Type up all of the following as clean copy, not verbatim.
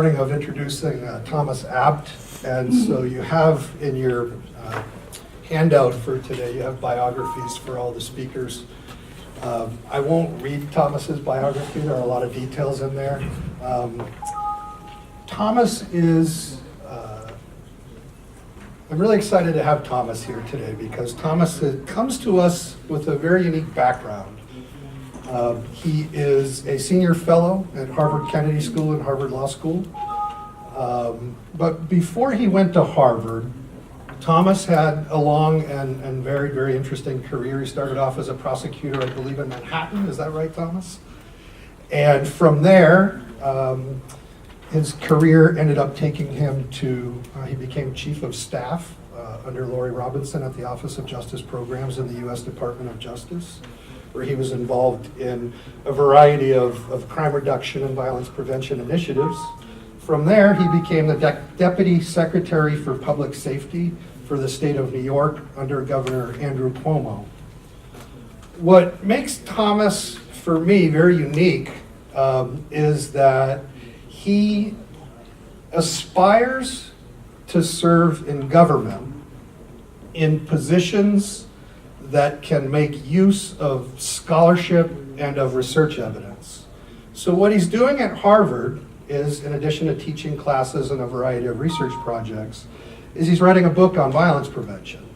morning of introducing Thomas Abt, and so you have in your handout for today, you have biographies for all the speakers. I won't read Thomas's biography, there are a lot of details in there. Thomas is, I'm really excited to have Thomas here today because Thomas comes to us with a very unique background. He is a senior fellow at Harvard Kennedy School and Harvard Law School. But before he went to Harvard, Thomas had a long and very, very interesting career. He started off as a prosecutor, I believe, in Manhattan. Is that right, Thomas? And from there, his career ended up taking him to, he became chief of staff under Laurie Robinson at the Office of Justice Programs in the U.S. Department of Justice, where he was involved in a variety of crime reduction and violence prevention initiatives. From there, he became the Deputy Secretary for Public Safety for the state of New York under Governor Andrew Cuomo. What makes Thomas, for me, very unique is that he aspires to serve in government in positions that can make use of scholarship and of research evidence. So what he's doing at Harvard is, in addition to teaching classes and a variety of research projects, is he's writing a book on violence prevention.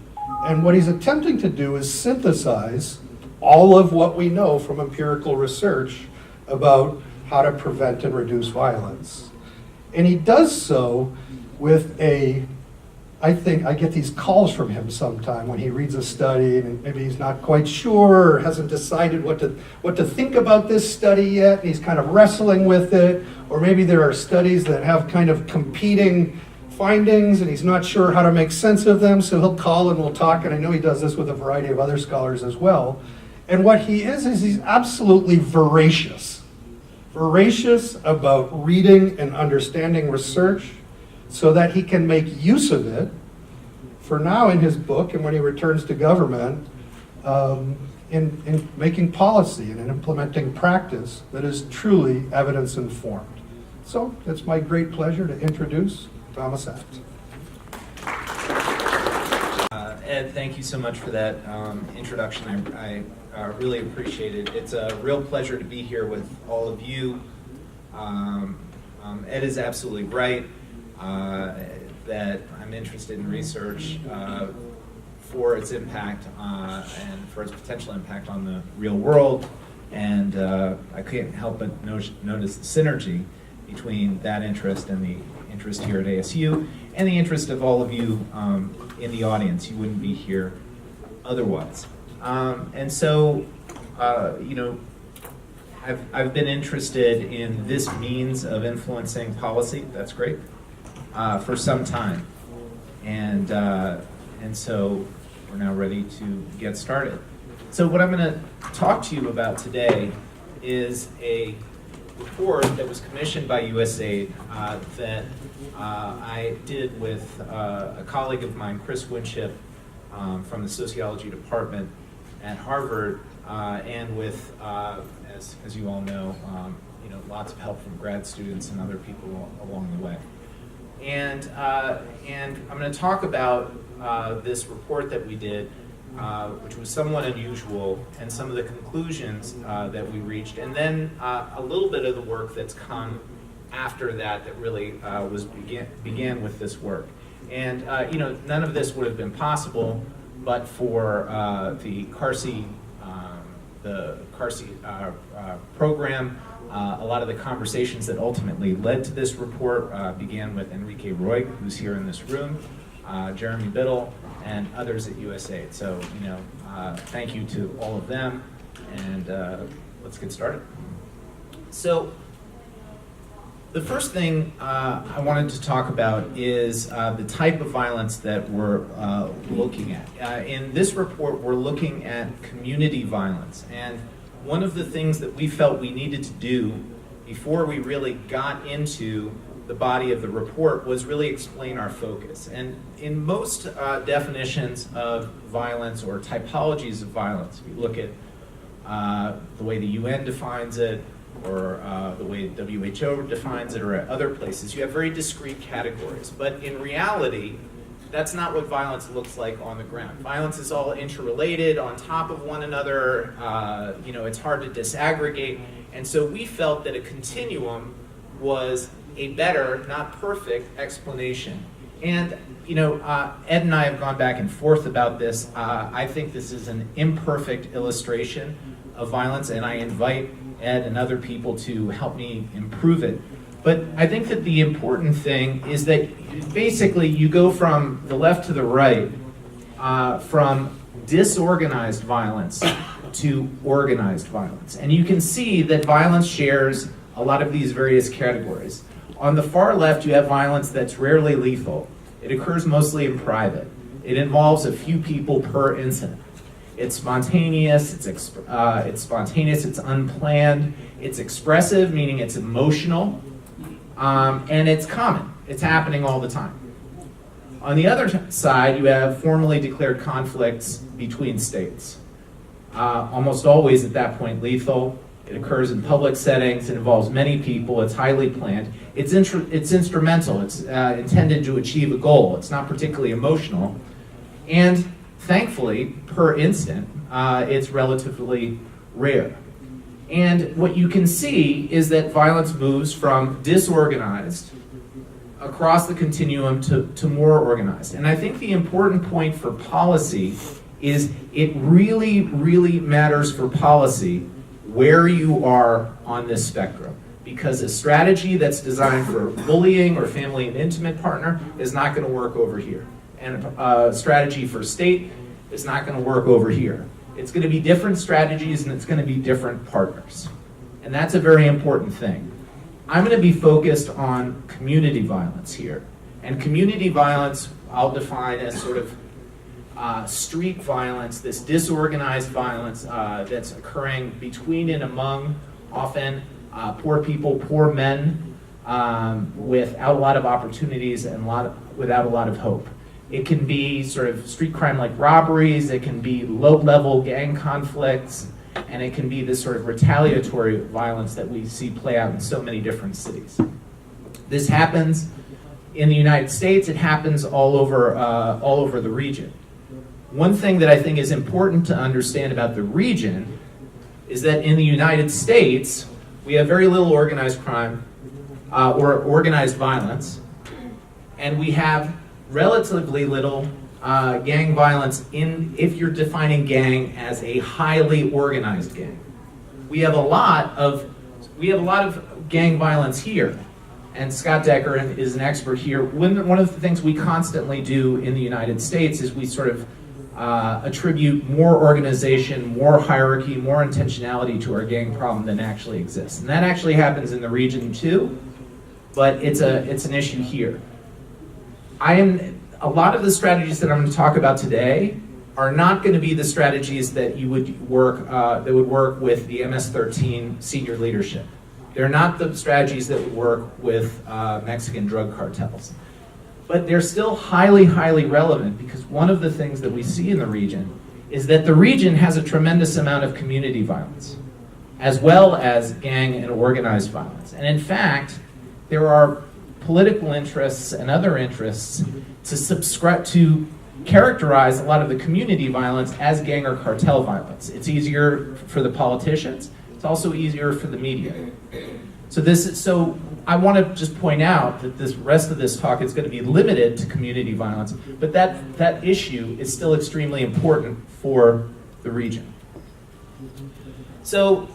And what he's attempting to do is synthesize all of what we know from empirical research about how to prevent and reduce violence. And he does so with I think I get these calls from him sometime when he reads a study and maybe he's not quite sure or hasn't decided what to think about this study yet, and he's kind of wrestling with it, or maybe there are studies that have kind of competing findings and he's not sure how to make sense of them, so he'll call and we'll talk, and I know he does this with a variety of other scholars as well. And what he is he's absolutely voracious about reading and understanding research so that he can make use of it for now in his book and when he returns to government in making policy and in implementing practice that is truly evidence informed. So it's my great pleasure to introduce Thomas Abt. Ed, thank you so much for that introduction. I really appreciate it. It's a real pleasure to be here with all of you. Ed is absolutely right that I'm interested in research for its impact and for its potential impact on the real world. And I can't help but notice the synergy between that interest and the interest here at ASU and the interest of all of you in the audience. You wouldn't be here otherwise. And so, I've been interested in this means of influencing policy. That's great. For some time, and so we're now ready to get started. So what I'm going to talk to you about today is a report that was commissioned by USAID that I did with a colleague of mine, Chris Winship, from the sociology department at Harvard, and with, as you all know, lots of help from grad students and other people along the way. And I'm going to talk about this report that we did, which was somewhat unusual, and some of the conclusions that we reached, and then a little bit of the work that's come after that really began with this work. And none of this would have been possible but for the CARSI program. A lot of the conversations that ultimately led to this report began with Enrique Roig, who's here in this room, Jeremy Biddle, and others at USAID. So, thank you to all of them, and let's get started. So, the first thing I wanted to talk about is the type of violence that we're looking at. In this report, we're looking at community violence, and one of the things that we felt we needed to do before we really got into the body of the report was really explain our focus. And in most definitions of violence or typologies of violence, we look at the way the UN defines it, or the way WHO defines it, or at other places. You have very discrete categories. But in reality, that's not what violence looks like on the ground. Violence is all interrelated, on top of one another. It's hard to disaggregate. And so we felt that a continuum was a better, not perfect, explanation. And Ed and I have gone back and forth about this. I think this is an imperfect illustration of violence, and I invite Ed and other people to help me improve it. But I think that the important thing is that basically you go from the left to the right, from disorganized violence to organized violence. And you can see that violence shares a lot of these various categories. On the far left, you have violence that's rarely lethal. It occurs mostly in private. It involves a few people per incident. It's spontaneous, it's unplanned, it's expressive, meaning it's emotional, and it's common. It's happening all the time. On the other side, you have formally declared conflicts between states. Almost always at that point lethal. It occurs in public settings. It involves many people. It's highly planned. It's instrumental. It's intended to achieve a goal. It's not particularly emotional. And thankfully, per incident, it's relatively rare. And what you can see is that violence moves from disorganized across the continuum to more organized. And I think the important point for policy is it really, really matters for policy where you are on this spectrum. Because a strategy that's designed for bullying or family and intimate partner is not going to work over here. And a strategy for state is not going to work over here. It's going to be different strategies and it's going to be different partners. And that's a very important thing. I'm going to be focused on community violence here. And community violence, I'll define as sort of street violence, this disorganized violence that's occurring between and among often poor people, poor men, without a lot of opportunities and without a lot of hope. It can be sort of street crime like robberies, it can be low-level gang conflicts, and it can be this sort of retaliatory violence that we see play out in so many different cities. This happens in the United States, it happens all over the region. One thing that I think is important to understand about the region is that in the United States, we have very little organized crime or organized violence, and we have relatively little gang violence if you're defining gang as a highly organized gang. We have a lot of gang violence here, and Scott Decker is an expert here. One of the things we constantly do in the United States is we sort of attribute more organization, more hierarchy, more intentionality to our gang problem than actually exists. And that actually happens in the region too, but it's an issue here. A lot of the strategies that I'm going to talk about today are not going to be the strategies that you would work with the MS-13 senior leadership. They're not the strategies that would work with Mexican drug cartels. But they're still highly, highly relevant because one of the things that we see in the region is that the region has a tremendous amount of community violence, as well as gang and organized violence. And in fact, there are political interests and other interests to characterize a lot of the community violence as gang or cartel violence. It's easier for the politicians. It's also easier for the media. So I want to just point out that this rest of this talk is going to be limited to community violence, but that issue is still extremely important for the region. So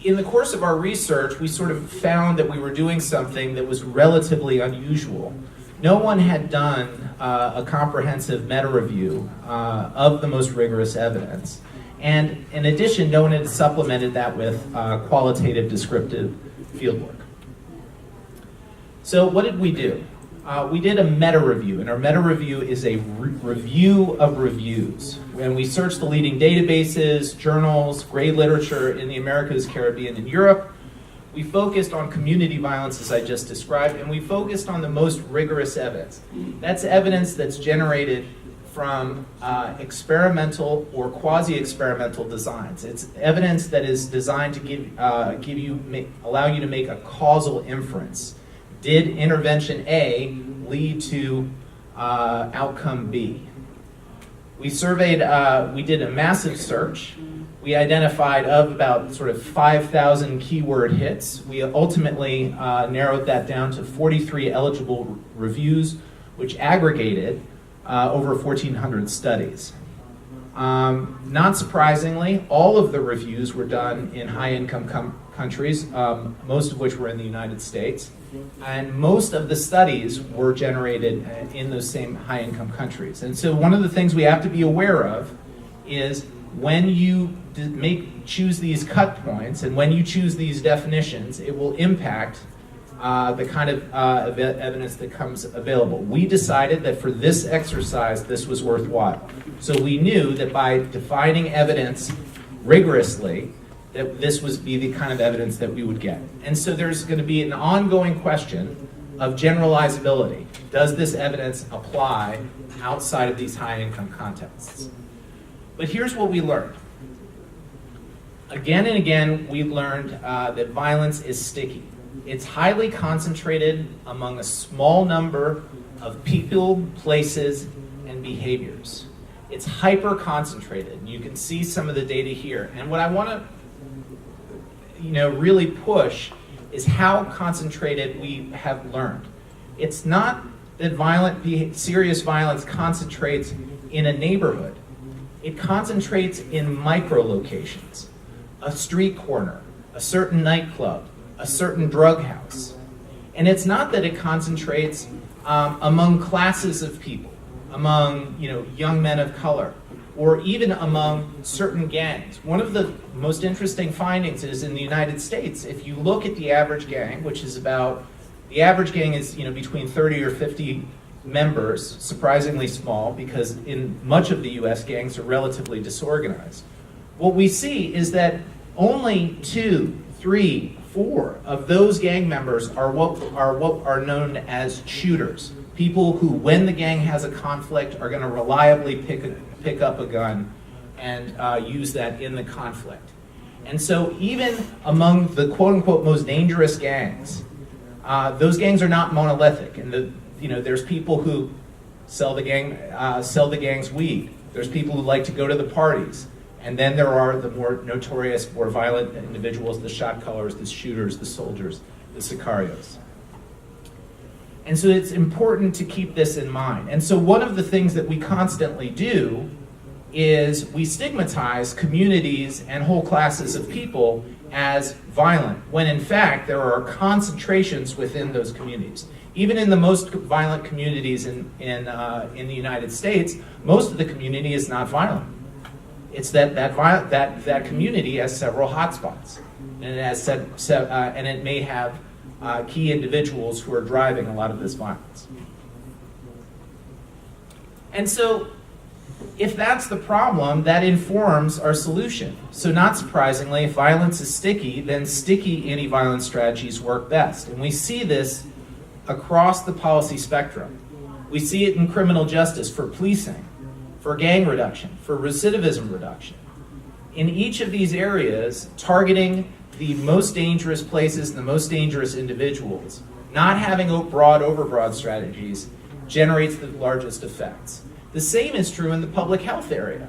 in the course of our research, we sort of found that we were doing something that was relatively unusual. No one had done a comprehensive meta-review of the most rigorous evidence. And in addition, no one had supplemented that with qualitative descriptive fieldwork. So what did we do? We did a meta-review, and our meta-review is a review of reviews. When we searched the leading databases, journals, grade literature in the Americas, Caribbean, and Europe, we focused on community violence as I just described, and we focused on the most rigorous evidence. That's evidence that's generated from experimental or quasi-experimental designs. It's evidence that is designed to allow you to make a causal inference. Did intervention A lead to outcome B? We surveyed, we did a massive search. We identified of about sort of 5,000 keyword hits. We ultimately narrowed that down to 43 eligible reviews, which aggregated over 1,400 studies. Not surprisingly, all of the reviews were done in high-income countries, most of which were in the United States. And most of the studies were generated in those same high-income countries. And so one of the things we have to be aware of is when you choose these cut points and when you choose these definitions, it will impact the kind of evidence that comes available. We decided that for this exercise, this was worthwhile. So we knew that by defining evidence rigorously, that this would be the kind of evidence that we would get. And so there's going to be an ongoing question of generalizability. Does this evidence apply outside of these high-income contexts? But here's what we learned. Again and again, we learned that violence is sticky. It's highly concentrated among a small number of people, places, and behaviors. It's hyper-concentrated. You can see some of the data here. And what I want to really push is how concentrated we have learned. It's not that serious violence concentrates in a neighborhood. It concentrates in micro-locations, a street corner, a certain nightclub, a certain drug house. And it's not that it concentrates among classes of people, among young men of color, or even among certain gangs. One of the most interesting findings is in the United States, if you look at the average gang, which is the average gang is between 30 or 50 members, surprisingly small, because in much of the US, gangs are relatively disorganized. What we see is that only 2, 3, 4 of those gang members are what are known as shooters. People who, when the gang has a conflict, are going to reliably pick up a gun and use that in the conflict. And so even among the quote-unquote most dangerous gangs, those gangs are not monolithic. And there's people who sell the gangs weed. There's people who like to go to the parties. And then there are the more notorious, more violent individuals, the shot callers, the shooters, the soldiers, the sicarios. And so it's important to keep this in mind. And so one of the things that we constantly do is we stigmatize communities and whole classes of people as violent, when in fact there are concentrations within those communities. Even in the most violent communities in the United States, most of the community is not violent. It's that community has several hotspots, and it may have key individuals who are driving a lot of this violence. And so, if that's the problem, that informs our solution. So not surprisingly, if violence is sticky, then sticky anti-violence strategies work best. And we see this across the policy spectrum. We see it in criminal justice for policing, for gang reduction, for recidivism reduction. In each of these areas, targeting the most dangerous places and the most dangerous individuals, not having overbroad strategies, generates the largest effects. The same is true in the public health area.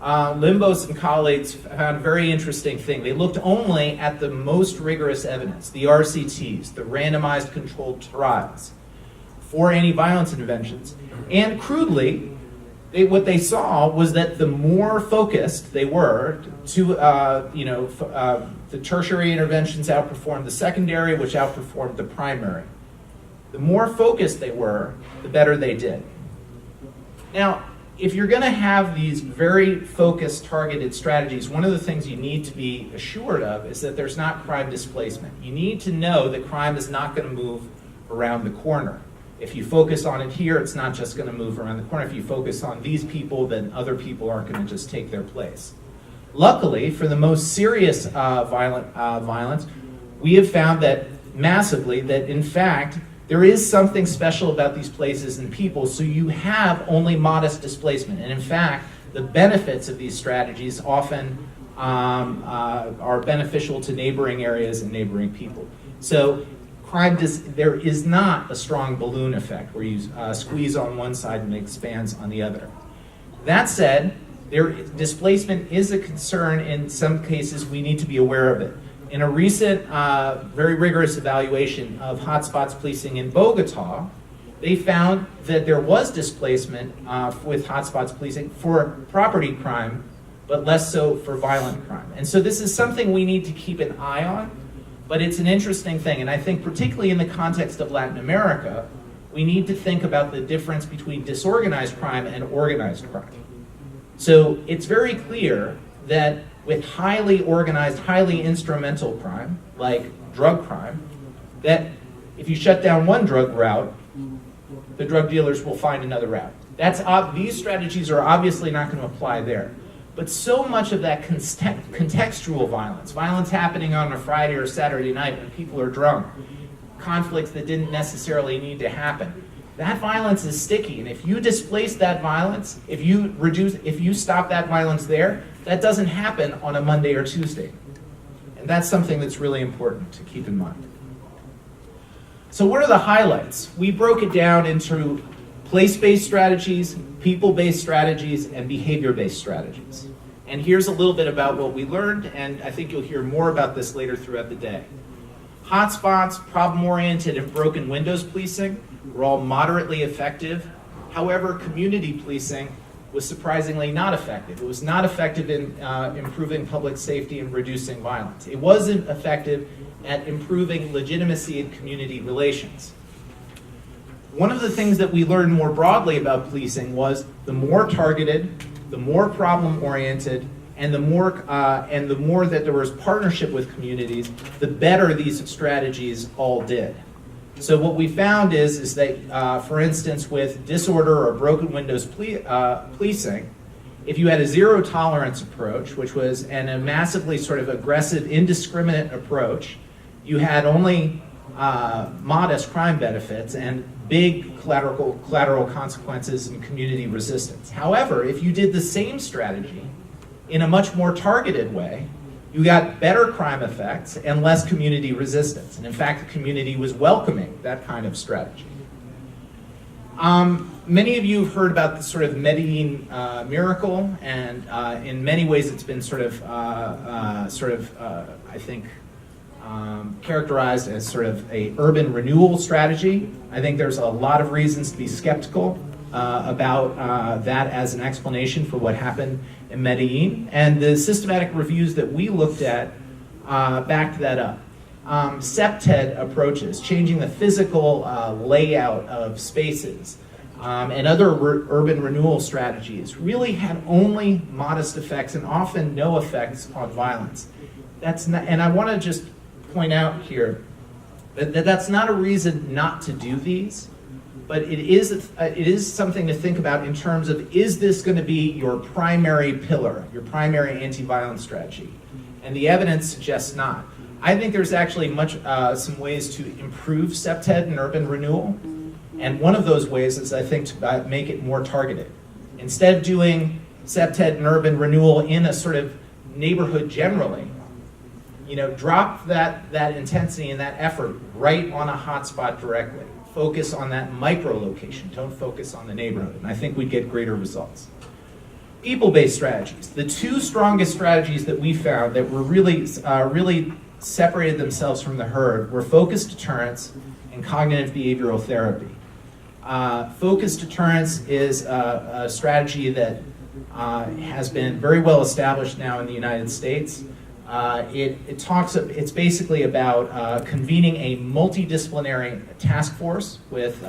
Limbos and colleagues found a very interesting thing. They looked only at the most rigorous evidence, the RCTs, the randomized controlled trials, for anti-violence interventions. And crudely, what they saw was that the more focused they were to, the tertiary interventions outperformed the secondary, which outperformed the primary. The more focused they were, the better they did. Now, if you're going to have these very focused, targeted strategies, one of the things you need to be assured of is that there's not crime displacement. You need to know that crime is not going to move around the corner. If you focus on it here, it's not just going to move around the corner. If you focus on these people, then other people aren't going to just take their place. Luckily, for the most serious violence, we have found that massively that, in fact, there is something special about these places and people, so you have only modest displacement. And in fact, the benefits of these strategies often are beneficial to neighboring areas and neighboring people. So there is not a strong balloon effect where you squeeze on one side and it expands on the other. That said, displacement is a concern. In some cases, we need to be aware of it. In a recent, very rigorous evaluation of hotspots policing in Bogota, they found that there was displacement with hotspots policing for property crime, but less so for violent crime. And so this is something we need to keep an eye on, but it's an interesting thing. And I think particularly in the context of Latin America, we need to think about the difference between disorganized crime and organized crime. So it's very clear that with highly organized, highly instrumental crime, like drug crime, that if you shut down one drug route, the drug dealers will find another route. These strategies are obviously not going to apply there. But so much of that contextual violence happening on a Friday or Saturday night when people are drunk, conflicts that didn't necessarily need to happen, that violence is sticky. And if you displace that violence, if you stop that violence there, that doesn't happen on a Monday or Tuesday. And that's something that's really important to keep in mind. So what are the highlights? We broke it down into place-based strategies, people-based strategies, and behavior-based strategies. And here's a little bit about what we learned, and I think you'll hear more about this later throughout the day. Hotspots, problem-oriented, and broken windows policing were all moderately effective. However, community policing was surprisingly not effective. It was not effective in improving public safety and reducing violence. It wasn't effective at improving legitimacy in community relations. One of the things that we learned more broadly about policing was the more targeted, the more problem-oriented, and the more that there was partnership with communities, the better these strategies all did. So what we found is that, for instance, with disorder or broken windows policing, if you had a zero tolerance approach, which was a massively sort of aggressive, indiscriminate approach, you had only modest crime benefits and big collateral consequences and community resistance. However, if you did the same strategy in a much more targeted way, you got better crime effects and less community resistance. And in fact, the community was welcoming that kind of strategy. Many of you have heard about the sort of Medellin miracle, and in many ways it's been I think, characterized as sort of a urban renewal strategy. I think there's a lot of reasons to be skeptical about that as an explanation for what happened in Medellin. And the systematic reviews that we looked at backed that up. SEPTED approaches, changing the physical layout of spaces, and other urban renewal strategies really had only modest effects and often no effects on violence. And I want to just point out here that that's not a reason not to do these, but it is something to think about in terms of, is this going to be your primary pillar, your primary anti-violence strategy? And the evidence suggests not. I think there's actually some ways to improve SEPTED and urban renewal, and one of those ways is, I think, to make it more targeted. Instead of doing SEPTED and urban renewal in a sort of neighborhood generally, drop that intensity and that effort right on a hotspot directly. Focus on that micro location. Don't focus on the neighborhood. And I think we'd get greater results. People-based strategies. The two strongest strategies that we found that were really separated themselves from the herd were focused deterrence and cognitive behavioral therapy. Focused deterrence is a strategy that has been very well established now in the United States. It's basically about convening a multidisciplinary task force with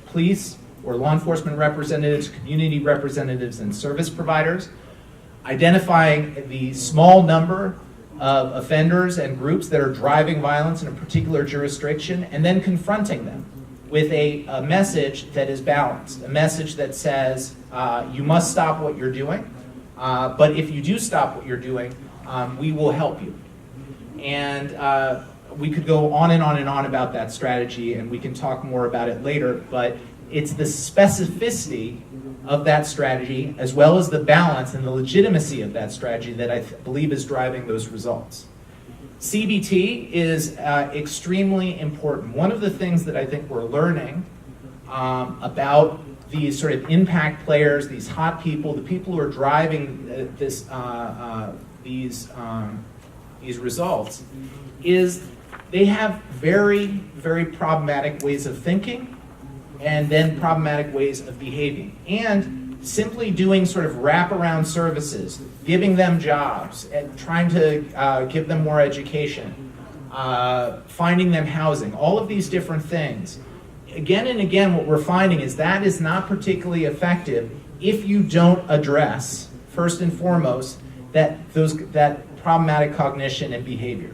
police or law enforcement representatives, community representatives, and service providers, identifying the small number of offenders and groups that are driving violence in a particular jurisdiction, and then confronting them with a message that is balanced, a message that says, you must stop what you're doing, but if you do stop what you're doing, we will help you. And we could go on and on and on about that strategy, and we can talk more about it later, but it's the specificity of that strategy, as well as the balance and the legitimacy of that strategy that I believe is driving those results. CBT is extremely important. One of the things that I think we're learning about these sort of impact players, these hot people, the people who are driving these results, is they have very, very problematic ways of thinking and then problematic ways of behaving. And simply doing sort of wraparound services, giving them jobs, and trying to give them more education, finding them housing, all of these different things. Again and again, what we're finding is that is not particularly effective if you don't address, first and foremost, that problematic cognition and behavior.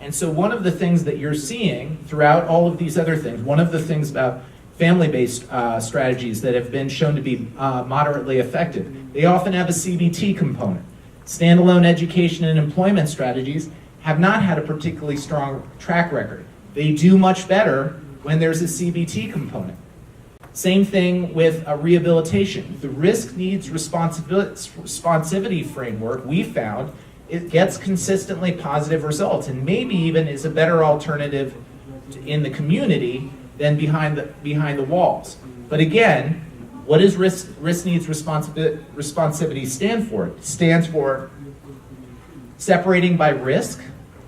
And so one of the things that you're seeing throughout all of these other things, one of the things about family-based strategies that have been shown to be moderately effective, they often have a CBT component. Standalone education and employment strategies have not had a particularly strong track record. They do much better when there's a CBT component. Same thing with rehabilitation. The risk needs responsivity framework, we found, it gets consistently positive results and maybe even is a better alternative in the community than behind the walls. But again, what does risk needs responsivity stand for? It stands for separating by risk,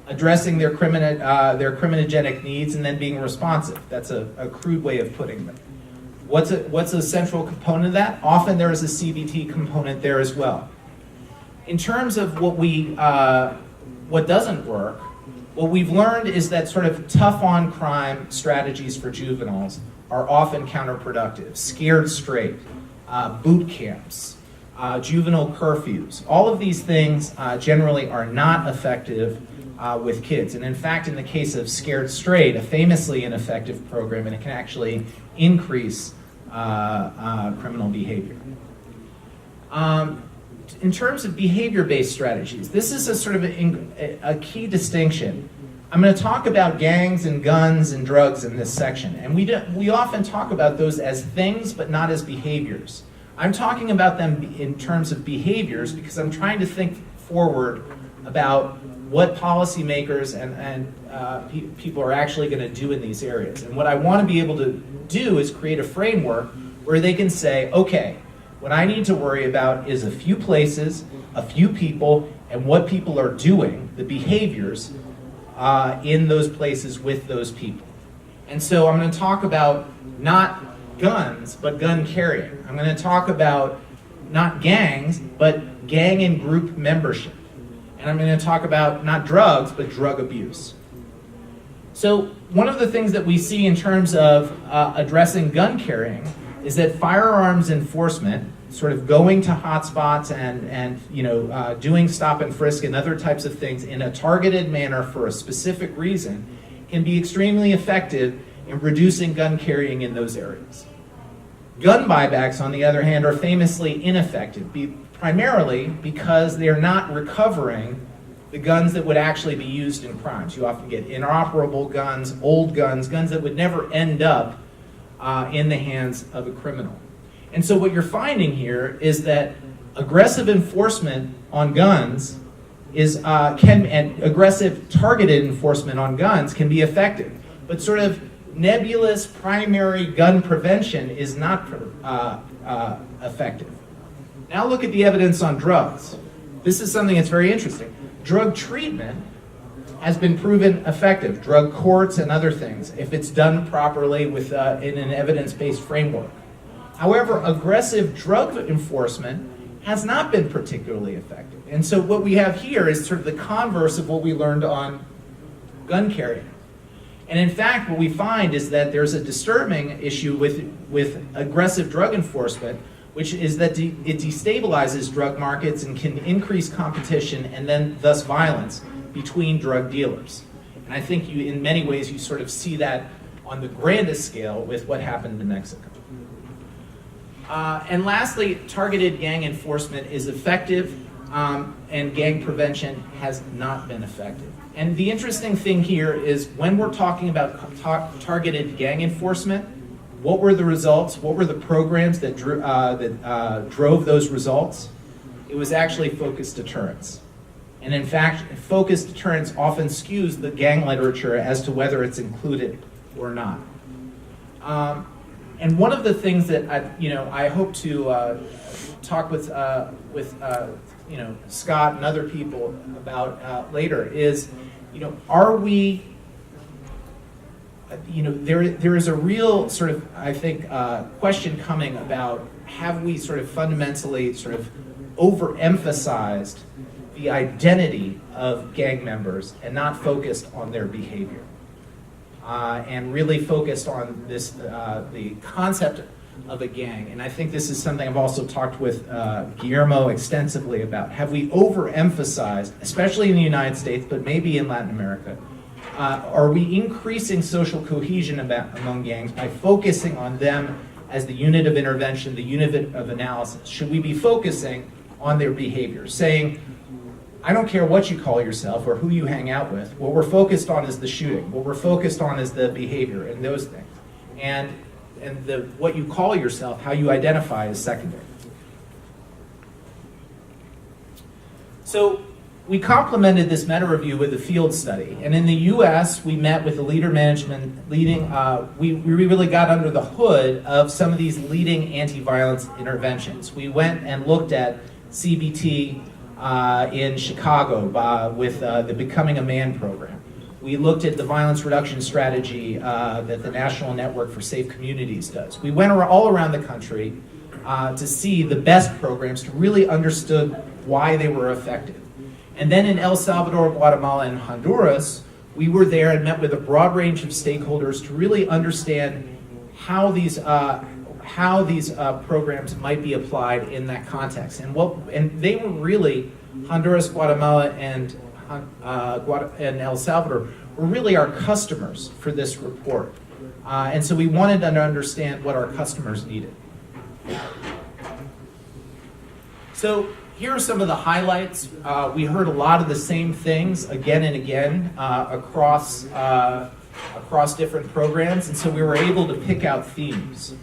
addressing their criminogenic needs, and then being responsive. That's a crude way of putting them. What's a central component of that? Often there is a CBT component there as well. In terms of what doesn't work, what we've learned is that sort of tough on crime strategies for juveniles are often counterproductive. Scared straight, boot camps, juvenile curfews. All of these things generally are not effective with kids. And in fact, in the case of Scared Straight, a famously ineffective program, and it can actually increase criminal behavior. In terms of behavior-based strategies, this is a sort of a key distinction. I'm going to talk about gangs and guns and drugs in this section, and we often talk about those as things, but not as behaviors. I'm talking about them in terms of behaviors because I'm trying to think forward about what policymakers and people are actually going to do in these areas. And what I want to be able to do is create a framework where they can say, okay, what I need to worry about is a few places, a few people, and what people are doing, the behaviors in those places with those people. And so I'm going to talk about not guns, but gun carrying. I'm going to talk about not gangs, but gang and group membership. And I'm going to talk about not drugs, but drug abuse. So one of the things that we see in terms of addressing gun carrying is that firearms enforcement, sort of going to hotspots and doing stop and frisk and other types of things in a targeted manner for a specific reason, can be extremely effective in reducing gun carrying in those areas. Gun buybacks, on the other hand, are famously ineffective, primarily because they are not recovering the guns that would actually be used in crimes. You often get inoperable guns, old guns, guns that would never end up in the hands of a criminal. And so what you're finding here is that aggressive enforcement on guns and aggressive targeted enforcement on guns can be effective, but sort of nebulous primary gun prevention is not effective. Now look at the evidence on drugs. This is something that's very interesting. Drug treatment has been proven effective, drug courts and other things, if it's done properly with in an evidence-based framework. However, aggressive drug enforcement has not been particularly effective. And so what we have here is sort of the converse of what we learned on gun carrying. And in fact, what we find is that there's a disturbing issue with aggressive drug enforcement, which is that it destabilizes drug markets and can increase competition and then thus violence between drug dealers. And I think in many ways you sort of see that on the grandest scale with what happened in Mexico. And lastly, targeted gang enforcement is effective and gang prevention has not been effective. And the interesting thing here is when we're talking about targeted gang enforcement, what were the results? What were the programs that drove those results? It was actually focused deterrence. And in fact, focused deterrence often skews the gang literature as to whether it's included or not. And one of the things that I hope to talk with Scott and other people about later is, are we, there is a real sort of, I think, question coming about, have we sort of fundamentally sort of overemphasized the identity of gang members and not focused on their behavior? And really focused on this, the concept of a gang. And I think this is something I've also talked with Guillermo extensively about. Have we overemphasized, especially in the United States, but maybe in Latin America, are we increasing social cohesion among gangs by focusing on them as the unit of intervention, the unit of analysis? Should we be focusing on their behavior, saying, I don't care what you call yourself or who you hang out with. What we're focused on is the shooting. What we're focused on is the behavior and those things. And what you call yourself, how you identify, is secondary. So we complemented this meta review with a field study. And in the US, we met with the we really got under the hood of some of these leading anti-violence interventions. We went and looked at CBT, in Chicago with the Becoming a Man program. We looked at the violence reduction strategy that the National Network for Safe Communities does. We went all around the country to see the best programs, to really understand why they were effective. And then in El Salvador, Guatemala, and Honduras, we were there and met with a broad range of stakeholders to really understand how these programs might be applied in that context. And they were really, Honduras, Guatemala, and El Salvador were really our customers for this report. And so we wanted to understand what our customers needed. So here are some of the highlights. We heard a lot of the same things again and again across different programs, and so we were able to pick out themes.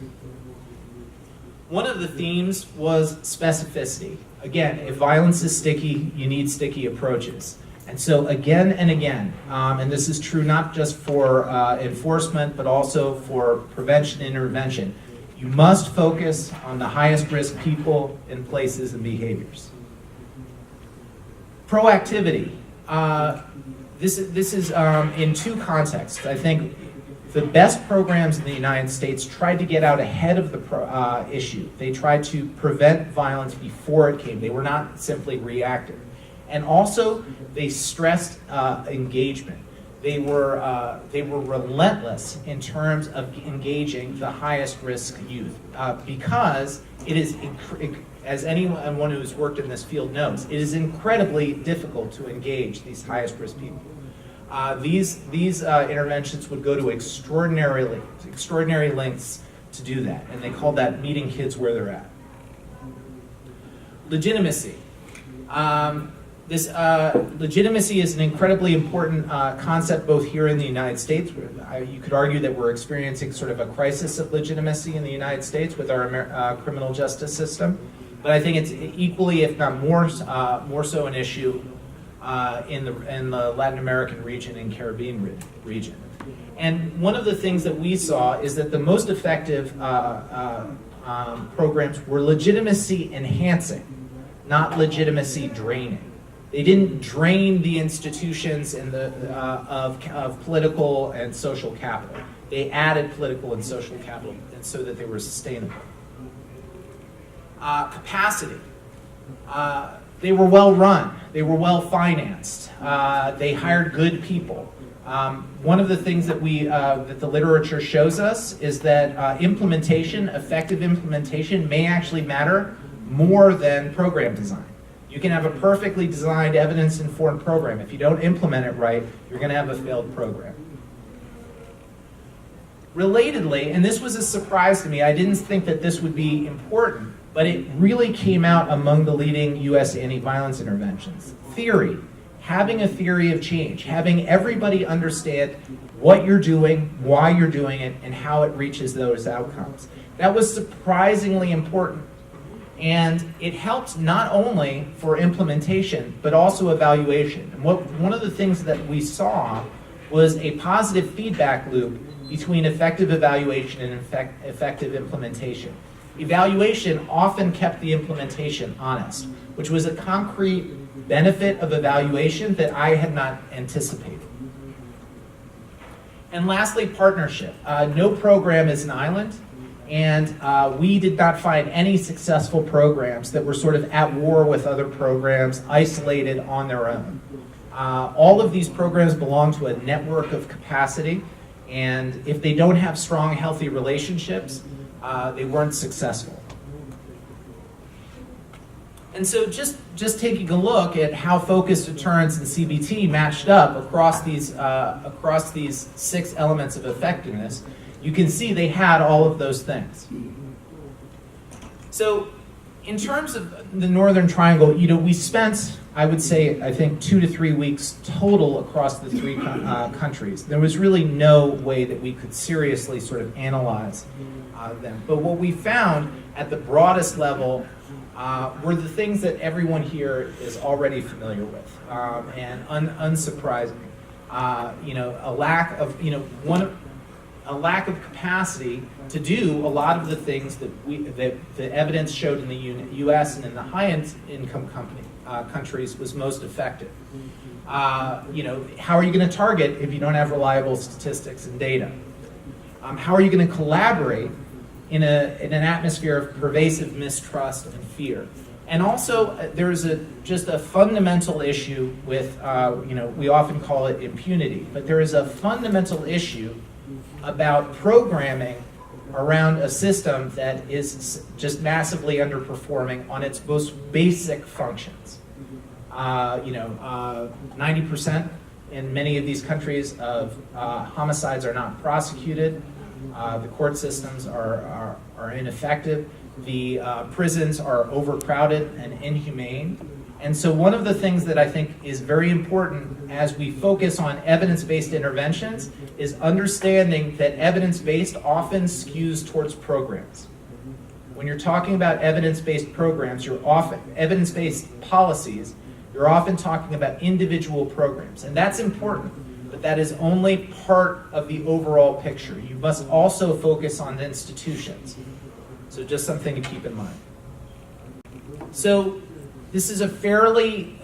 One of the themes was specificity. Again, if violence is sticky, you need sticky approaches. And so again and again, and this is true not just for enforcement, but also for prevention and intervention, you must focus on the highest risk people and places and behaviors. Proactivity. This is in two contexts. I think the best programs in the United States tried to get out ahead of the issue. They tried to prevent violence before it came. They were not simply reactive. And also, they stressed engagement. They were relentless in terms of engaging the highest risk youth because it is, as anyone who has worked in this field knows, it is incredibly difficult to engage these highest risk people. These interventions would go to extraordinary lengths to do that, and they call that meeting kids where they're at. Legitimacy. Legitimacy is an incredibly important concept both here in the United States. You could argue that we're experiencing sort of a crisis of legitimacy in the United States with our criminal justice system, but I think it's equally, if not more so, an issue in the Latin American region and Caribbean region. And one of the things that we saw is that the most effective programs were legitimacy enhancing, not legitimacy draining. They didn't drain the institutions and of political and social capital. They added political and social capital, and so that they were sustainable. Capacity. They were well run. They were well financed. They hired good people. One of the things that that the literature shows us is that effective implementation, may actually matter more than program design. You can have a perfectly designed, evidence-informed program. If you don't implement it right, you're going to have a failed program. Relatedly, and this was a surprise to me, I didn't think that this would be important, but it really came out among the leading U.S. anti-violence interventions. Theory, having a theory of change, having everybody understand what you're doing, why you're doing it, and how it reaches those outcomes. That was surprisingly important. And it helped not only for implementation, but also evaluation. And one of the things that we saw was a positive feedback loop between effective evaluation and effective implementation. Evaluation often kept the implementation honest, which was a concrete benefit of evaluation that I had not anticipated. And lastly, partnership. No program is an island, and we did not find any successful programs that were sort of at war with other programs, isolated on their own. All of these programs belong to a network of capacity, and if they don't have strong, healthy relationships, they weren't successful. And so just taking a look at how focused deterrence and CBT matched up across these 6 elements of effectiveness, you can see they had all of those things. So in terms of the Northern Triangle, we spent, I would say, I think 2 to 3 weeks total across the 3 countries. There was really no way that we could seriously sort of analyze them. But what we found at the broadest level were the things that everyone here is already familiar with, and unsurprising. A lack of capacity to do a lot of the things that the evidence showed in the U.S. and in the high-income countries was most effective. How are you going to target if you don't have reliable statistics and data? How are you going to collaborate in an atmosphere of pervasive mistrust and fear? And also, there's just a fundamental issue with, we often call it impunity, but there is a fundamental issue about programming around a system that is just massively underperforming on its most basic functions. 90% in many of these countries of homicides are not prosecuted. The court systems are ineffective. The prisons are overcrowded and inhumane. And so one of the things that I think is very important as we focus on evidence-based interventions is understanding that evidence-based often skews towards programs. When you're talking about evidence-based programs, evidence-based policies, you're often talking about individual programs. And that's important, but that is only part of the overall picture. You must also focus on the institutions. So just something to keep in mind. So this is a fairly,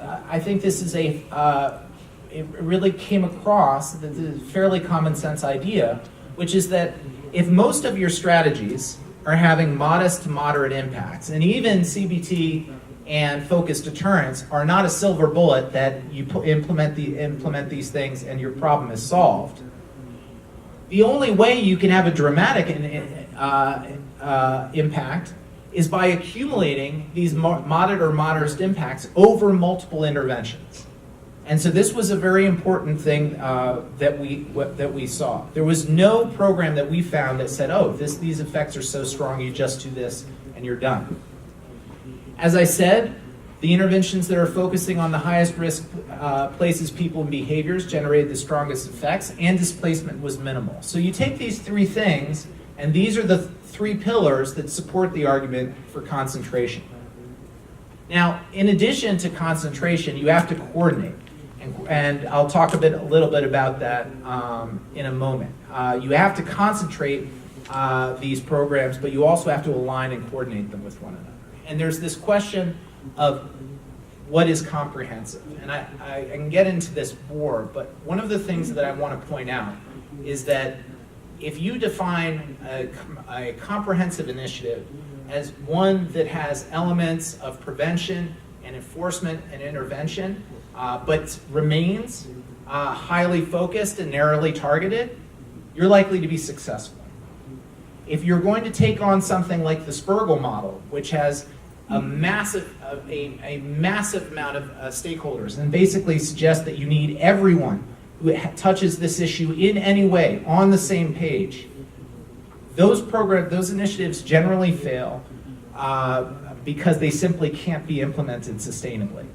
it really came across the fairly common sense idea, which is that if most of your strategies are having modest to moderate impacts, and even CBT and focused deterrence are not a silver bullet that you implement these things and your problem is solved, the only way you can have a dramatic impact is by accumulating these moderate or modest impacts over multiple interventions. And so this was a very important thing that we saw. There was no program that we found that said, oh, these effects are so strong, you just do this and you're done. As I said, the interventions that are focusing on the highest risk places, people, and behaviors generated the strongest effects, and displacement was minimal. So you take these 3 things, and these are the 3 pillars that support the argument for concentration. Now, in addition to concentration, you have to coordinate. And I'll talk a little bit about that in a moment. You have to concentrate these programs, but you also have to align and coordinate them with one another. And there's this question of what is comprehensive. And I can get into this more, but one of the things that I want to point out is that if you define a comprehensive initiative as one that has elements of prevention and enforcement and intervention, but remains highly focused and narrowly targeted, you're likely to be successful. If you're going to take on something like the Spergel model, which has a massive amount of stakeholders, and basically suggests that you need everyone who touches this issue in any way on the same page, those initiatives generally fail. because they simply can't be implemented sustainably.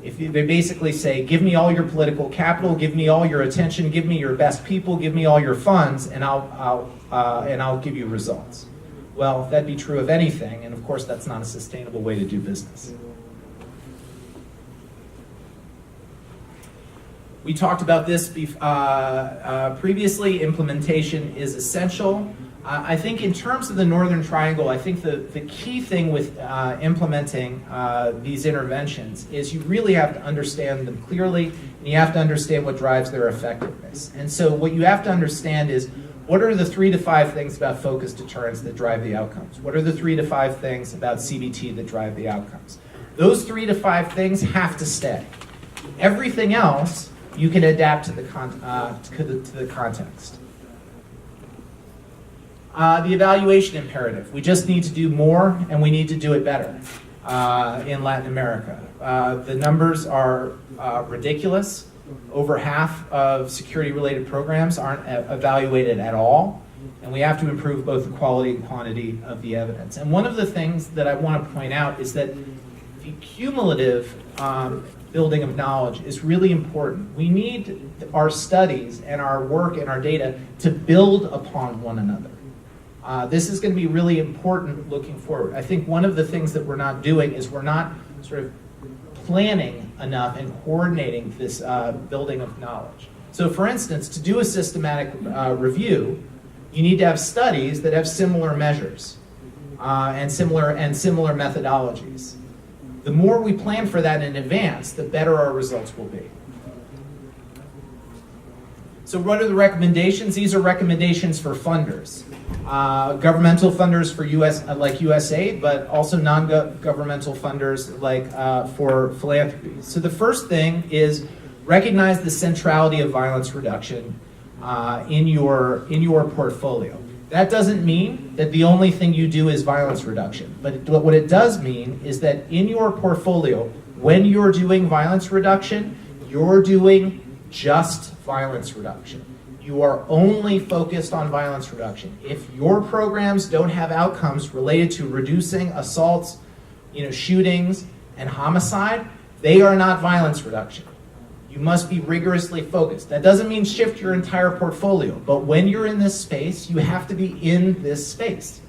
They basically say, give me all your political capital, give me all your attention, give me your best people, give me all your funds, and I'll give you results. Well, that'd be true of anything, and of course that's not a sustainable way to do business. We talked about this previously. Implementation is essential. I think in terms of the Northern Triangle, I think the key thing with implementing these interventions is you really have to understand them clearly, and you have to understand what drives their effectiveness. And so what you have to understand is, what are the 3 to 5 things about focused deterrence that drive the outcomes? What are the 3 to 5 things about CBT that drive the outcomes? Those 3 to 5 things have to stay. Everything else you can adapt to the context. The evaluation imperative. We just need to do more, and we need to do it better in Latin America. The numbers are ridiculous. Over half of security-related programs aren't evaluated at all, and we have to improve both the quality and quantity of the evidence. And one of the things that I want to point out is that the cumulative building of knowledge is really important. We need our studies and our work and our data to build upon one another. This is going to be really important looking forward. I think one of the things that we're not doing is we're not sort of planning enough and coordinating this building of knowledge. So for instance, to do a systematic review, you need to have studies that have similar measures and similar methodologies. The more we plan for that in advance, the better our results will be. So what are the recommendations? These are recommendations for funders. Governmental funders for like USAID, but also non-governmental funders like for philanthropy. So the first thing is recognize the centrality of violence reduction in your portfolio. That doesn't mean that the only thing you do is violence reduction, but what it does mean is that in your portfolio, when you're doing violence reduction, you're doing just violence reduction. You are only focused on violence reduction. If your programs don't have outcomes related to reducing assaults, shootings, and homicide, they are not violence reduction. You must be rigorously focused. That doesn't mean shift your entire portfolio, but when you're in this space, you have to be in this space.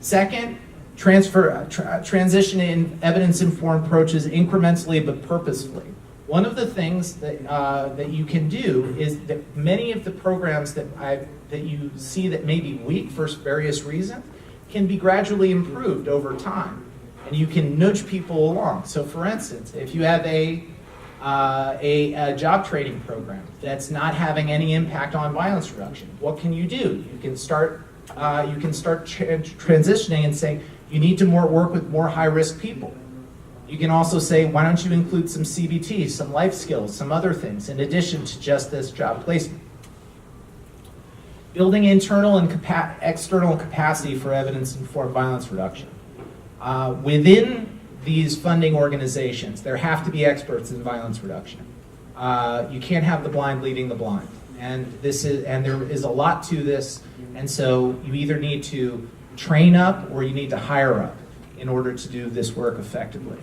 Second, transition in evidence-informed approaches incrementally but purposefully. One of the things that you can do is that many of the programs that you see that may be weak for various reasons can be gradually improved over time, and you can nudge people along. So, for instance, if you have a job training program that's not having any impact on violence reduction, what can you do? You can start transitioning and say you need to work with more high-risk people. You can also say, why don't you include some CBT, some life skills, some other things, in addition to just this job placement. Building internal and external capacity for evidence-informed violence reduction. Within these funding organizations, there have to be experts in violence reduction. You can't have the blind leading the blind. And there is a lot to this, and so you either need to train up or you need to hire up in order to do this work effectively.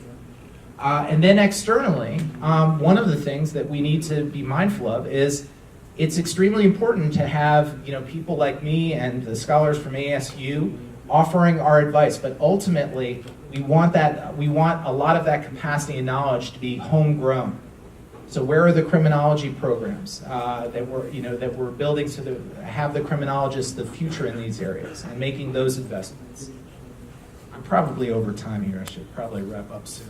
And then externally, one of the things that we need to be mindful of is it's extremely important to have people like me and the scholars from ASU offering our advice, but ultimately we want a lot of that capacity and knowledge to be homegrown. So where are the criminology programs that we're building so that have the criminologists the future in these areas and making those investments? I'm probably over time here. I should probably wrap up soon.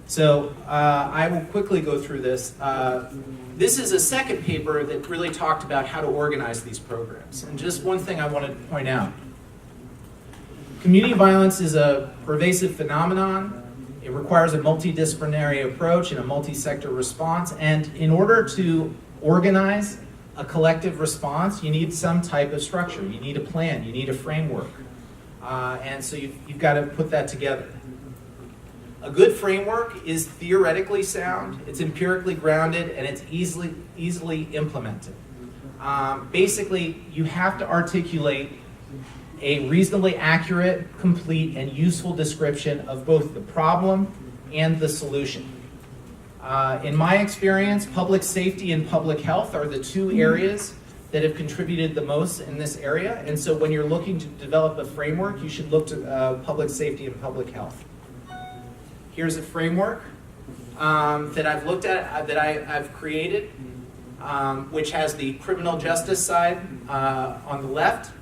So I will quickly go through this. This is a second paper that really talked about how to organize these programs. And just one thing I wanted to point out. Community violence is a pervasive phenomenon. It requires a multidisciplinary approach and a multi-sector response. And in order to organize a collective response, you need some type of structure. You need a plan. You need a framework. And so you've got to put that together. A good framework is theoretically sound, it's empirically grounded, and it's easily implemented. Basically, you have to articulate a reasonably accurate, complete, and useful description of both the problem and the solution. In my experience, public safety and public health are the two areas that have contributed the most in this area. And so when you're looking to develop a framework, you should look to public safety and public health. Here's a framework that I've looked at, that I've created, which has the criminal justice side on the left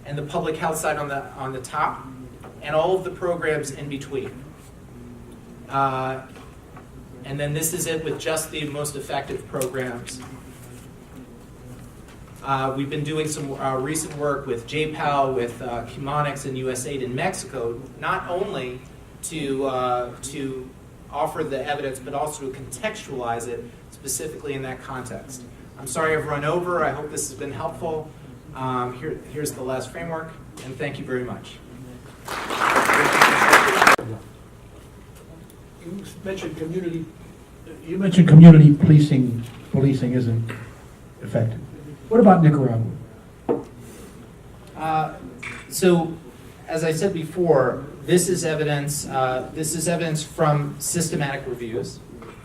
and the public health side on the top, and all of the programs in between. And then this is it with just the most effective programs. We've been doing some recent work with JPAL, with Chemonics and USAID in Mexico, not only to offer the evidence, but also to contextualize it specifically in that context. I'm sorry I've run over. I hope this has been helpful. Here's the last framework, and thank you very much. You mentioned community policing isn't effective. What about Nicaragua? So, as I said before, this is evidence. This is evidence from systematic reviews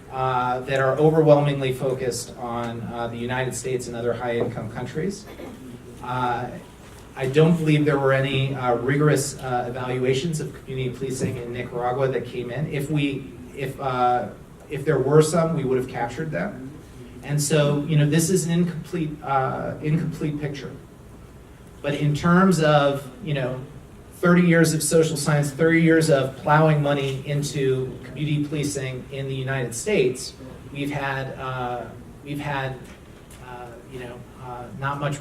that are overwhelmingly focused on the United States and other high-income countries. I don't believe there were any rigorous evaluations of community policing in Nicaragua that came in. If there were some, we would have captured them. And so, this is an incomplete picture. But in terms of, 30 years of social science, 30 years of plowing money into community policing in the United States, we've had not much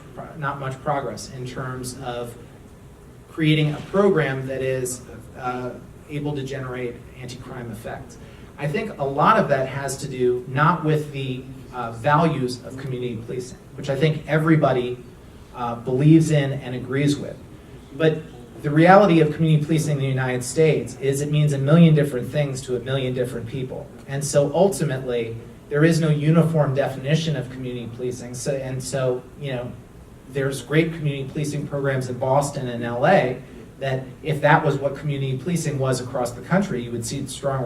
progress in terms of creating a program that is able to generate anti-crime effect. I think a lot of that has to do not with the values of community policing, which I think everybody believes in and agrees with, but the reality of community policing in the United States is it means a million different things to a million different people. And so ultimately, there is no uniform definition of community policing. So, there's great community policing programs in Boston and LA that if that was what community policing was across the country, you would see strong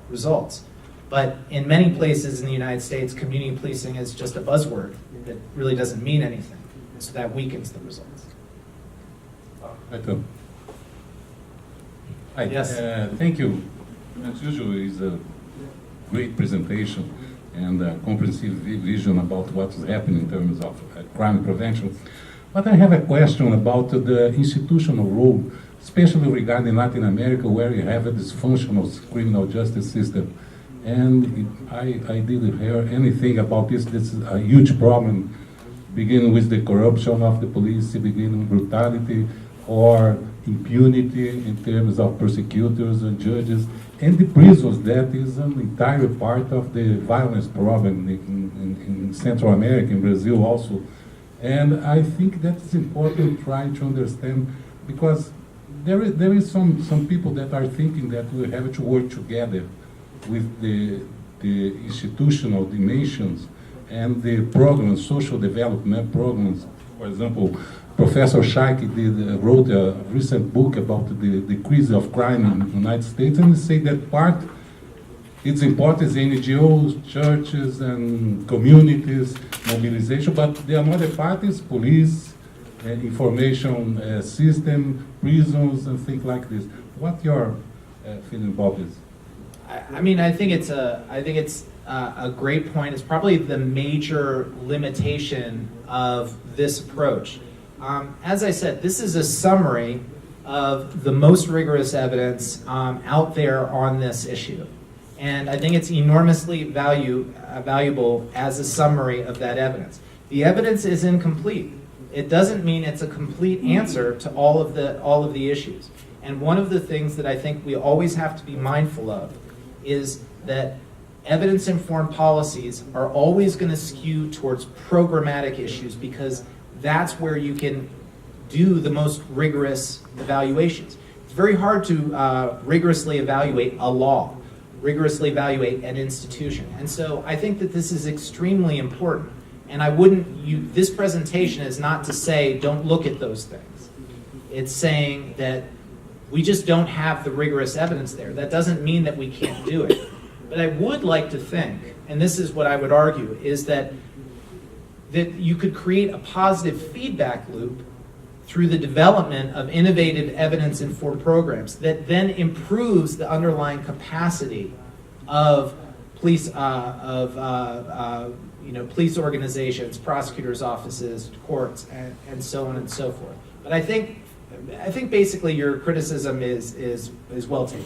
results. But in many places in the United States, community policing is just a buzzword that really doesn't mean anything. So that weakens the results. Hi. Yes. Thank you. As usual, it's a great presentation and a comprehensive vision about what's happening in terms of crime prevention. But I have a question about the institutional role, especially regarding Latin America, where you have a dysfunctional criminal justice system. And I didn't hear anything about this. This is a huge problem, beginning with the corruption of the police, beginning brutality, or impunity in terms of prosecutors and judges, and the prisons. That is an entire part of the violence problem in Central America, in Brazil also. And I think that's important trying to understand, because there is some people that are thinking that we have to work together with the institutional dimensions and the programs, social development programs. For example, Professor Scheik wrote a recent book about the decrease of crime in the United States, and he said that part, it's important is NGOs, churches, and communities, mobilization, but the another part is police, information system, prisons, and things like this. What's your feeling about this? I think it's a great point. It's probably the major limitation of this approach. As I said, this is a summary of the most rigorous evidence out there on this issue. And I think it's enormously valuable as a summary of that evidence. The evidence is incomplete. It doesn't mean it's a complete answer to all of the issues. And one of the things that I think we always have to be mindful of is that evidence-informed policies are always going to skew towards programmatic issues, because that's where you can do the most rigorous evaluations. It's very hard to rigorously evaluate a law, rigorously evaluate an institution. And so I think that this is extremely important. And this presentation is not to say don't look at those things. It's saying that we just don't have the rigorous evidence there. That doesn't mean that we can't do it. But I would like to think, and this is what I would argue, is that you could create a positive feedback loop through the development of innovative evidence-informed programs that then improves the underlying capacity of police, police organizations, prosecutors' offices, courts, and so on and so forth. But I think basically your criticism is well taken.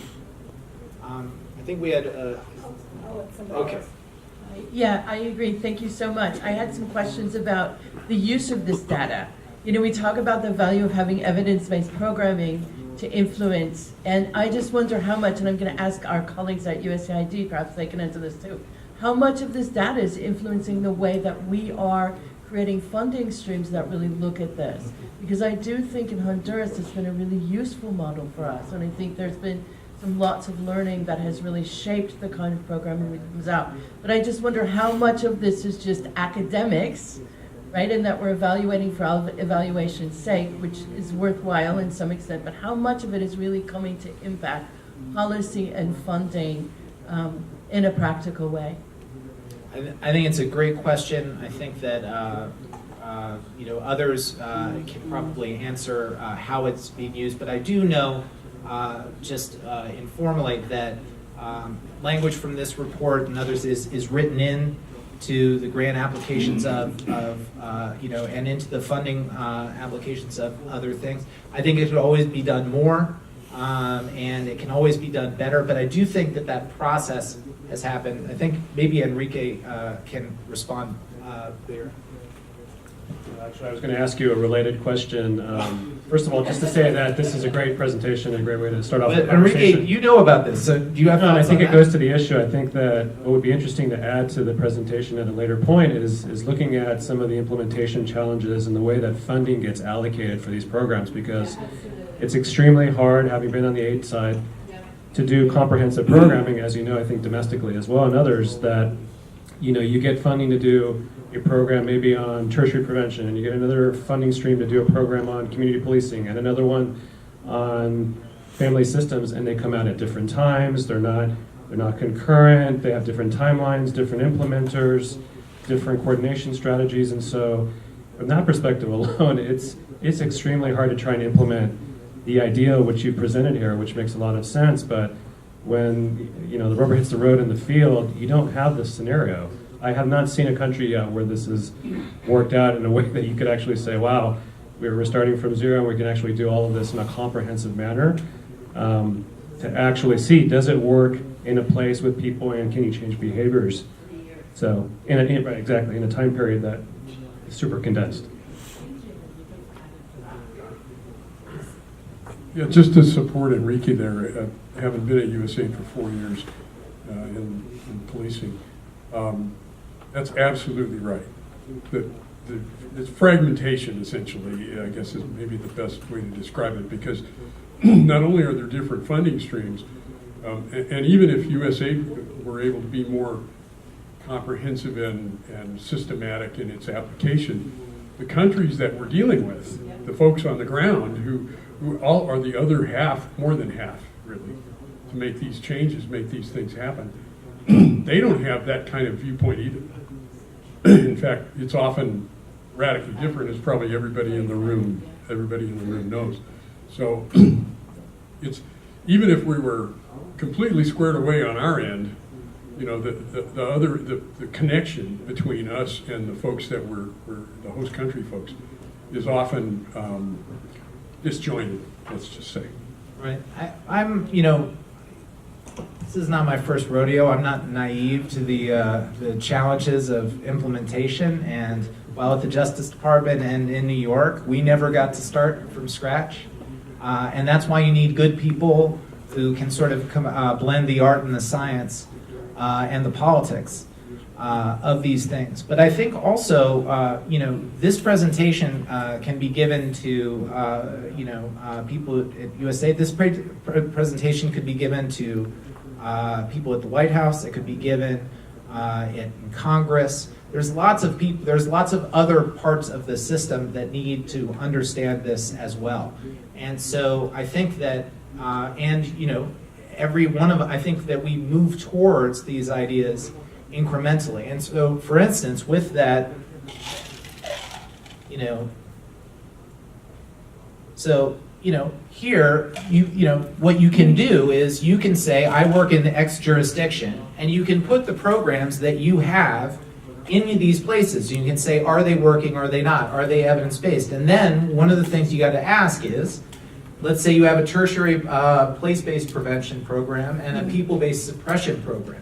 I think we had. Okay. Yeah, I agree. Thank you so much. I had some questions about the use of this data. You know, we talk about the value of having evidence-based programming to influence, and I just wonder how much, and I'm going to ask our colleagues at USAID, perhaps they can answer this too, how much of this data is influencing the way that we are creating funding streams that really look at this? Because I do think in Honduras it's been a really useful model for us, and I think there's been lots of learning that has really shaped the kind of programming that comes out. But I just wonder how much of this is just academics, right, and that we're evaluating for evaluation's sake, which is worthwhile in some extent, but how much of it is really coming to impact policy and funding in a practical way? I think it's a great question. I think that others can probably answer how it's being used, but I do know just informally that language from this report and others is written in to the grant applications and into the funding applications of other things. I think it could always be done more, and it can always be done better, but I do think that process has happened. I think maybe Enrique can respond there. Actually, I was going to ask you a related question. First of all, just to say that this is a great presentation and a great way to start off the But conversation. Enrique, you know about this, so do you have No, I thoughts think on it that? goes to the issue. I think that what would be interesting to add to the presentation at a later point is looking at some of the implementation challenges and the way that funding gets allocated for these programs, because it's extremely hard, having been on the aid side, to do comprehensive programming, as you know, I think domestically as well, and others, that you get funding to do a program maybe on tertiary prevention, and you get another funding stream to do a program on community policing, and another one on family systems, and they come out at different times. They're not concurrent. They have different timelines, different implementers, different coordination strategies, and so from that perspective alone, it's extremely hard to try and implement the idea which you presented here, which makes a lot of sense. But when the rubber hits the road in the field, you don't have this scenario. I have not seen a country yet where this is worked out in a way that you could actually say, wow, we're starting from zero and we can actually do all of this in a comprehensive manner. To actually see, does it work in a place with people, and can you change behaviors? So, in a time period that is super condensed. Yeah, just to support Enrique there, having been at USAID for 4 years in policing, that's absolutely right. It's fragmentation, essentially, I guess is maybe the best way to describe it, because not only are there different funding streams, and even if USAID were able to be more comprehensive and systematic in its application, the countries that we're dealing with, the folks on the ground who all are the other half, more than half, really, to make these changes, make these things happen, they don't have that kind of viewpoint either. In fact, it's often radically different, as probably everybody in the room knows. So it's, even if we were completely squared away on our end, the connection between us and the folks that we're the host country folks is often disjointed, let's just say. Right. I'm this is not my first rodeo. I'm not naive to the challenges of implementation. And while at the Justice Department and in New York, we never got to start from scratch. And that's why you need good people who can sort of blend the art and the science and the politics of these things. But I think also, this presentation can be given to, people at USAID. This presentation could be given to people at the White House. It could be given in Congress. There's lots of people, there's lots of other parts of the system that need to understand this as well. And so I think that, every one of, I think that we move towards these ideas incrementally. And so, for instance, with that, here, what you can do is you can say, I work in the X jurisdiction, and you can put the programs that you have in these places. You can say, are they working, are they not? Are they evidence-based? And then one of the things you got to ask is, let's say you have a tertiary place-based prevention program and a people-based suppression program.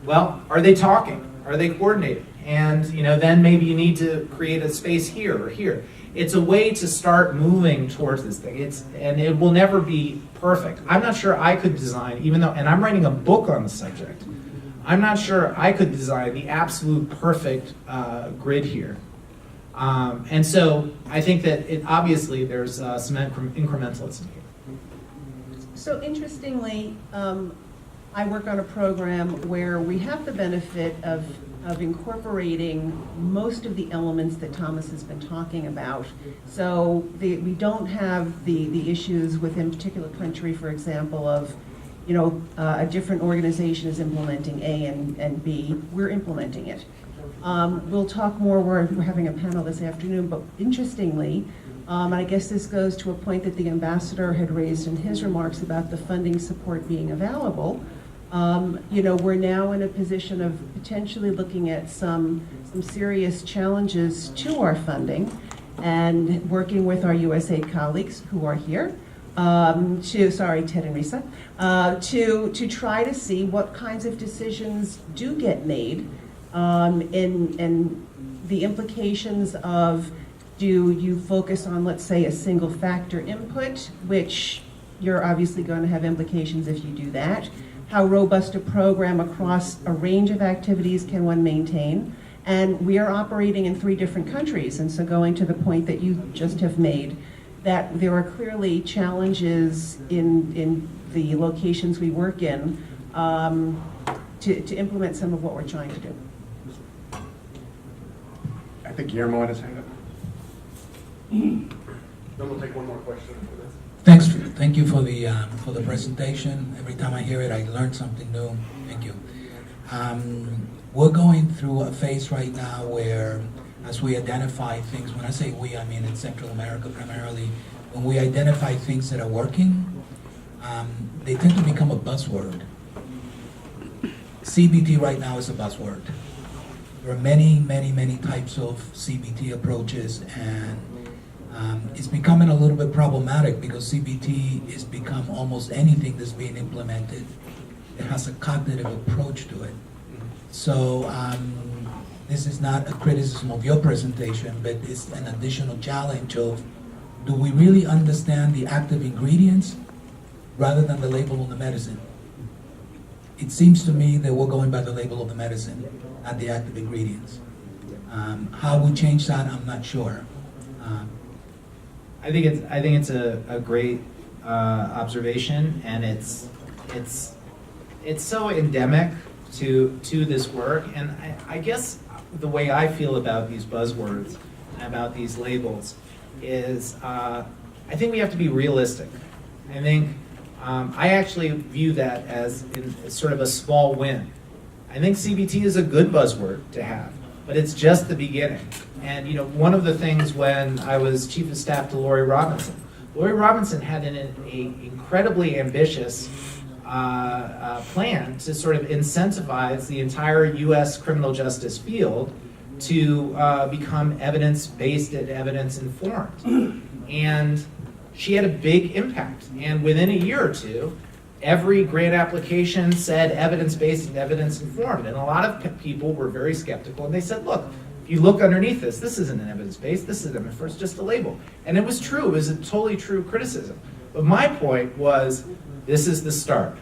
Well, are they talking? Are they coordinating? And then maybe you need to create a space here or here. It's a way to start moving towards this thing. And it will never be perfect. I'm not sure I could design, and I'm writing a book on the subject, I'm not sure I could design the absolute perfect grid here. And so I think that obviously there's some incrementalism here. So interestingly, I work on a program where we have the benefit of incorporating most of the elements that Thomas has been talking about. So we don't have the issues within a particular country, for example, of a different organization is implementing A and B. We're implementing it. We'll talk more, we're having a panel this afternoon, but interestingly, and I guess this goes to a point that the ambassador had raised in his remarks about the funding support being available. We're now in a position of potentially looking at some serious challenges to our funding and working with our USAID colleagues who are here, Ted and Risa, to try to see what kinds of decisions do get made in the implications of, do you focus on, let's say, a single factor input, which you're obviously going to have implications if you do that. How robust a program across a range of activities can one maintain? And we are operating in 3 different countries, and so going to the point that you just have made, that there are clearly challenges in the locations we work in to implement some of what we're trying to do. I think Guillermo had his hand up. Then we'll take one more question after this. Thank you for the presentation. Every time I hear it, I learn something new. Thank you. We're going through a phase right now where, as we identify things, when I say we, I mean in Central America primarily, when we identify things that are working, they tend to become a buzzword. CBT right now is a buzzword. There are many, many, many types of CBT approaches, and it's becoming a little bit problematic because CBT has become almost anything that's being implemented. It has a cognitive approach to it. So this is not a criticism of your presentation, but it's an additional challenge of, do we really understand the active ingredients rather than the label on the medicine? It seems to me that we're going by the label of the medicine, not the active ingredients. How we change that, I'm not sure. I think it's a great observation, and it's so endemic to this work. And I guess the way I feel about these buzzwords and about these labels is I think we have to be realistic. I think I actually view that as sort of a small win. I think CBT is a good buzzword to have, but it's just the beginning. And one of the things when I was chief of staff to Lori Robinson had an incredibly ambitious plan to sort of incentivize the entire U.S. criminal justice field to become evidence-based and evidence-informed. And she had a big impact. And within a year or two, every grant application said evidence-based and evidence-informed. And a lot of people were very skeptical, and they said, look, if you look underneath this isn't an evidence-based, this is it's just a label. And it was true, it was a totally true criticism. But my point was, this is the start.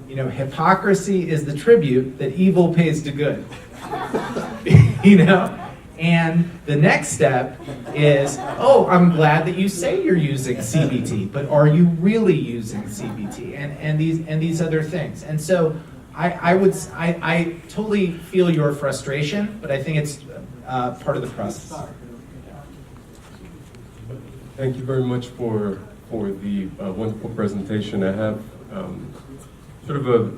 Hypocrisy is the tribute that evil pays to good. And the next step is, oh, I'm glad that you say you're using CBT, but are you really using CBT? And these other things. And so I totally feel your frustration, but I think it's part of the process. Thank you very much for the wonderful presentation. I have sort of a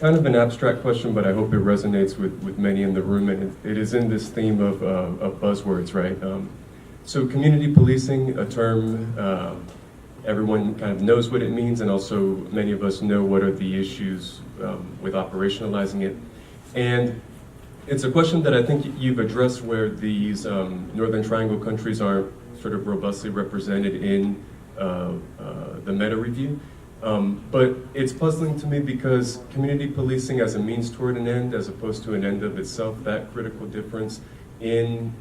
kind of an abstract question, but I hope it resonates with many in the room, and it is in this theme of buzzwords, right? So community policing, a term everyone kind of knows what it means, and also many of us know what are the issues with operationalizing it. And it's a question that I think you've addressed where these Northern Triangle countries are sort of robustly represented in the meta review. But it's puzzling to me because community policing as a means toward an end as opposed to an end of itself, that critical difference in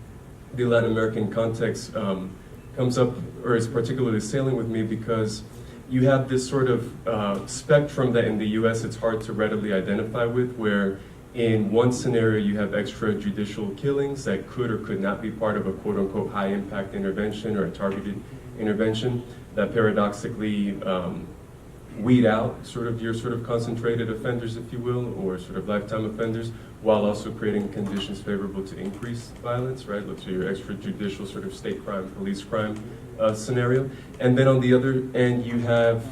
the Latin American context comes up, or is particularly salient with me because you have this sort of spectrum that in the US it's hard to readily identify with, where in one scenario you have extrajudicial killings that could or could not be part of a quote unquote high impact intervention or a targeted intervention that paradoxically weed out sort of your sort of concentrated offenders, if you will, or sort of lifetime offenders, while also creating conditions favorable to increase violence, right? Let's say your extrajudicial sort of state crime, police crime scenario. And then on the other end, you have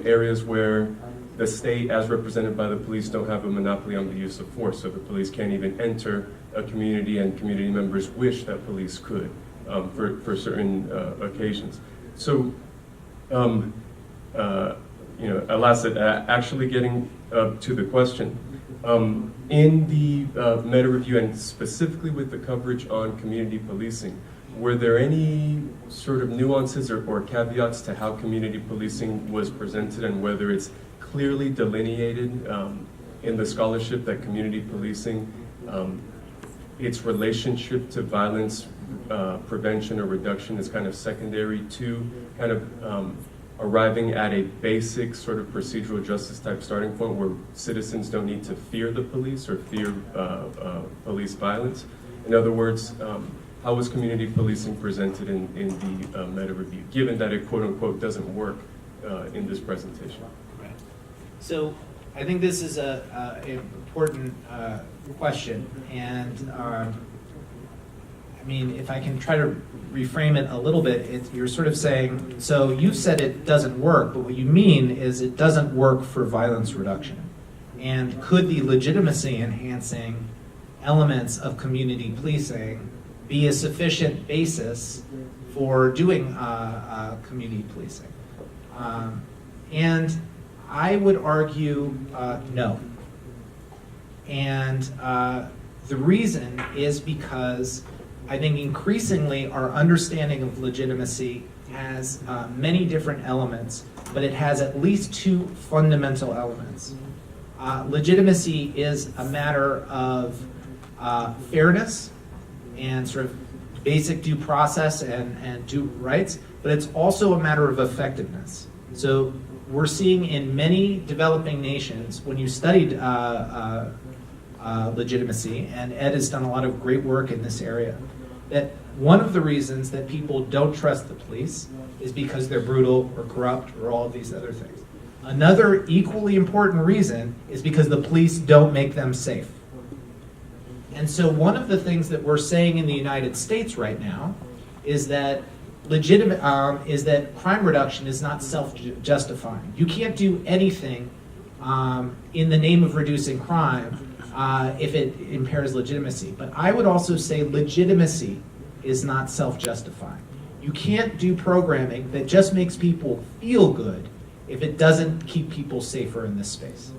areas where the state, as represented by the police, don't have a monopoly on the use of force. So the police can't even enter a community, and community members wish that police could for certain occasions. So, you know, alas, actually getting to the question, in the meta review and specifically with the coverage on community policing, were there any sort of nuances or caveats to how community policing was presented and whether it's clearly delineated in the scholarship that community policing, its relationship to violence prevention or reduction is kind of secondary to kind of arriving at a basic sort of procedural justice type starting point where citizens don't need to fear the police or fear police violence? In other words, how was community policing presented in the meta review, given that it quote unquote doesn't work in this presentation? Right. So I think this is an important question, and I mean, if I can try to reframe it a little bit, you're sort of saying, so you've said it doesn't work, but what you mean is it doesn't work for violence reduction. And could the legitimacy enhancing elements of community policing be a sufficient basis for doing community policing? And I would argue no. And the reason is because I think increasingly our understanding of legitimacy has many different elements, but it has at least two fundamental elements. Legitimacy is a matter of fairness and sort of basic due process and due rights, but it's also a matter of effectiveness. So we're seeing in many developing nations, when you studied legitimacy, and Ed has done a lot of great work in this area, that one of the reasons that people don't trust the police is because they're brutal or corrupt or all of these other things. Another equally important reason is because the police don't make them safe. And so one of the things that we're saying in the United States right now is that crime reduction is not self-justifying. You can't do anything in the name of reducing crime if it impairs legitimacy. But I would also say legitimacy is not self-justifying. You can't do programming that just makes people feel good if it doesn't keep people safer in this space.